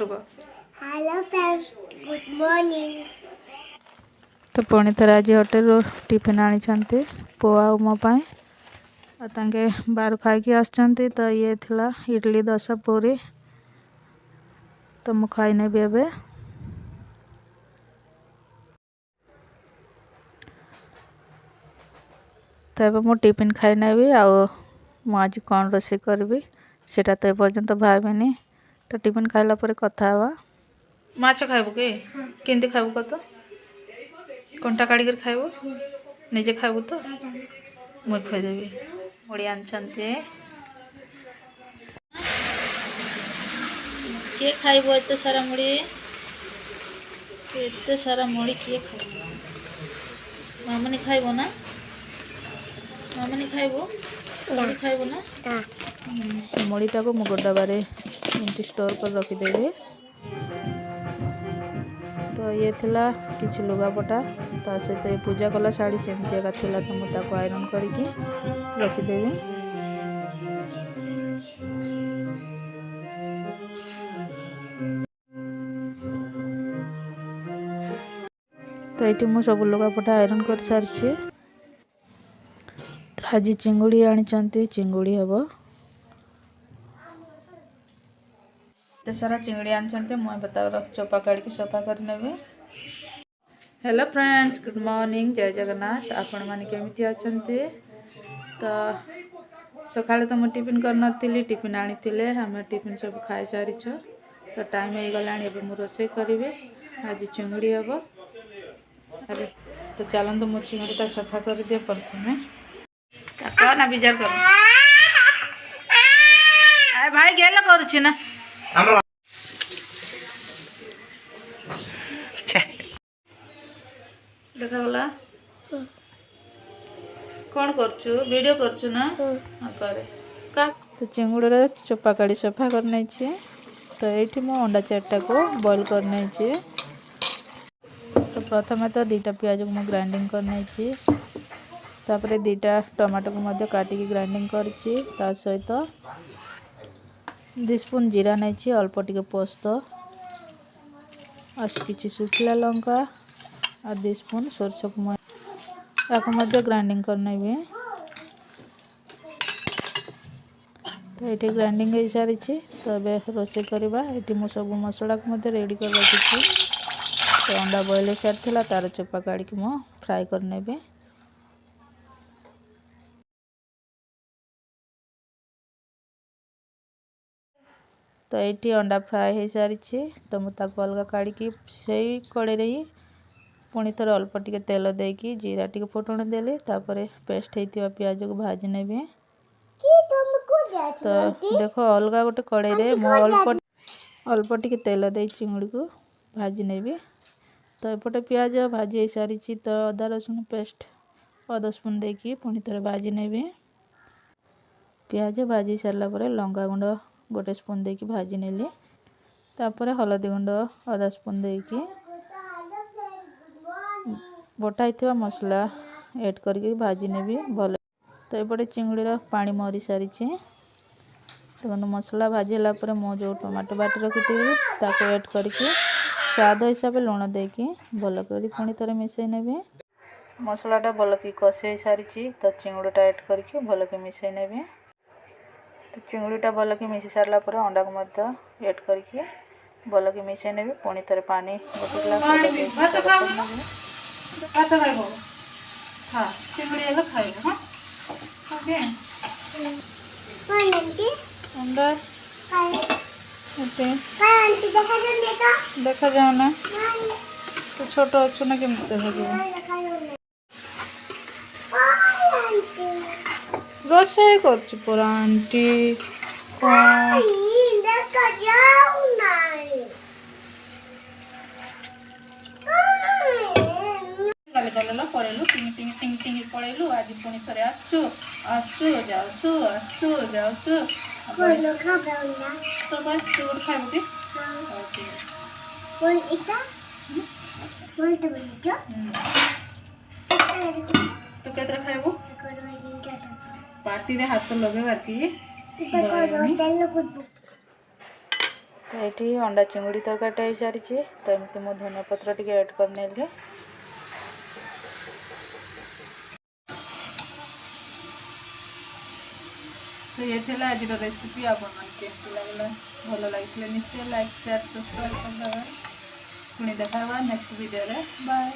Fast को hello friends good morning. तो पुणी थे आज होटेल टिफिन आनी पुआ और मो पाए तांके बाहर खाई आसचंती। तो ये थिला इडली दोसा पूरी तो मु खाई नेबी एबे। तो एबे मु टिफिन खाई नेबी मु आज कौन रोषे करबी सेटा तो एपर्यंत भाविनी। तो टिफिन खाइला परे कथा हवा। माछ खाइबू के केंती खाइबू कत कंटा काढ़ी कर खाइबू निजे खाइबू तो मुई खुआदेवी। मुड़ी आनछंती किए खाइबू एते सारा मुड़ी एते सारा मुड़ी किए खाइबू मामनी खाइबू ना मामनी खाइबू खाइबू ना मुड़ीटा को मु गोटा बारे एमती स्टोर कर रखीदेवी। तो ये थिला किछि लुगापटा ता सहित ये पूजा कला शाड़ी सेमती एका थिला तो मु ताको आयरन करके रखीदेवी। तो ये मु सब लुगापटा आयरन कर सारी। तो आज चिंगुड़ी आनी चिंगुड़ी हम तो सारा चिंगड़ी आनी मुझे बता चोपा काढ़ी सफा कर नेबे। हेलो फ्रेंड्स गुड मॉर्निंग जय जगन्नाथ। आपण माने केमिति अछंती। तो सकाळे तो मु टिफिन कर नथिली टिफिन आनी हमें टिफिन सब खाई सारी छ। तो टाइम हो गलानी एबे मु रोसे करिवे आज चिंगड़ी हम। अरे तो चलंतु मु चिंगड़ीटा सफा कर दिए प्रथमे कौन ना विचार कर आए भाई गेल करुछि ना देखा गला कौन करछु वीडियो करछु ना करे का। तो चिंगुड़ी चोपा काढ़ी सफा कर नै छी। तो एठी मो अंडा चारटा को बॉईल कर नै छी। तो प्रथमे तो दीटा प्याज को मो ग्राइंडिंग कर नै छी। तापरे दीटा टमाटो को मध्य काटिकी ग्राइंडिंग करछि। ता सहित 2 स्पून जीरा नै छी अल्प टिके पोस्त और किछि सुखिला लंका और 2 स्पून सरसो को याको मध्य ग्राइंडिंग कर नेबे। तो ये ग्राइंडिंग हो सारी। तो ये रोसे करवा ये मु सब मसला को मध्य रेडी कर रखी। तो अंडा बॉईल हो सारी तार चोपा काढ़ी मु फ्राए कर नेबे। तो ये अंडा फ्राए हो सारी। तो मुझे अलग काढ़ी से कड़े ही पुणी थोड़े अल्प टिके तेल देकी जीरा टिके फुटण देली तापर पेस्ट होता प्याज को भाजी नेबे। तो देखो अलग गोटे कड़े रे मो अल्प टिके तेल दे चिंगड़ी को भाजी नेबी। तो एपटे प्याज भाजी हो सारी। तो अदा रसुण पेस्ट आधा स्पून देकी पुणी थोड़े भाजी नेबे। प्याज भाजी सारा पर लंका गुंड गोटे स्पून देकी भाजी नेली। तापर हलदी गुंड आधा स्पून देकी बटा ही मसला ऐड करके भाजी नेबी भल। तो एपटे चिंगड़ी पानी मरी सारी। देखो मसला भाजीला मो जो टमाटो बाटी रखी थी ताको ऐड करके स्वाद हिसाब से लुण देकी भल कर पुणी थे मिसई नेबे। मसलाटा भल कि कषे सारी। तो चिंगड़ीटा ऐड करके भल कि मिसई नेबे। तो चिंगड़ीटा भल कि मिसी सारा पर अंडा को मध्य ऐड करके भल कि मिसई नेबे। पुणी थे पानी गोटे ग्लास अंडा देखा जाओ ना तो छोट अच्छु ना केम देखा जाए रोषे कर आंटी पड़ेलु टिंग टिंग टिंग टिंग पड़ेलु आज पुणी थे आसु आसु जाऊँ आसु जाऊँ तो बस तू गोटे खाइबू कि तो केतरा खाइबू पार्टी रे हाथ लगेबार कि तो ये अंडा चिंगुड़ी तरकारी हो सारी। तो एमती मो धनिया पत्र टी ऐड करने। तो ये थी आज रेसिपी। आप लगला भल लगे निश्चय लाइक शेयर सब्सक्राइब कर। पुणी देखा नेक्स्ट वीडियो रे। बाय।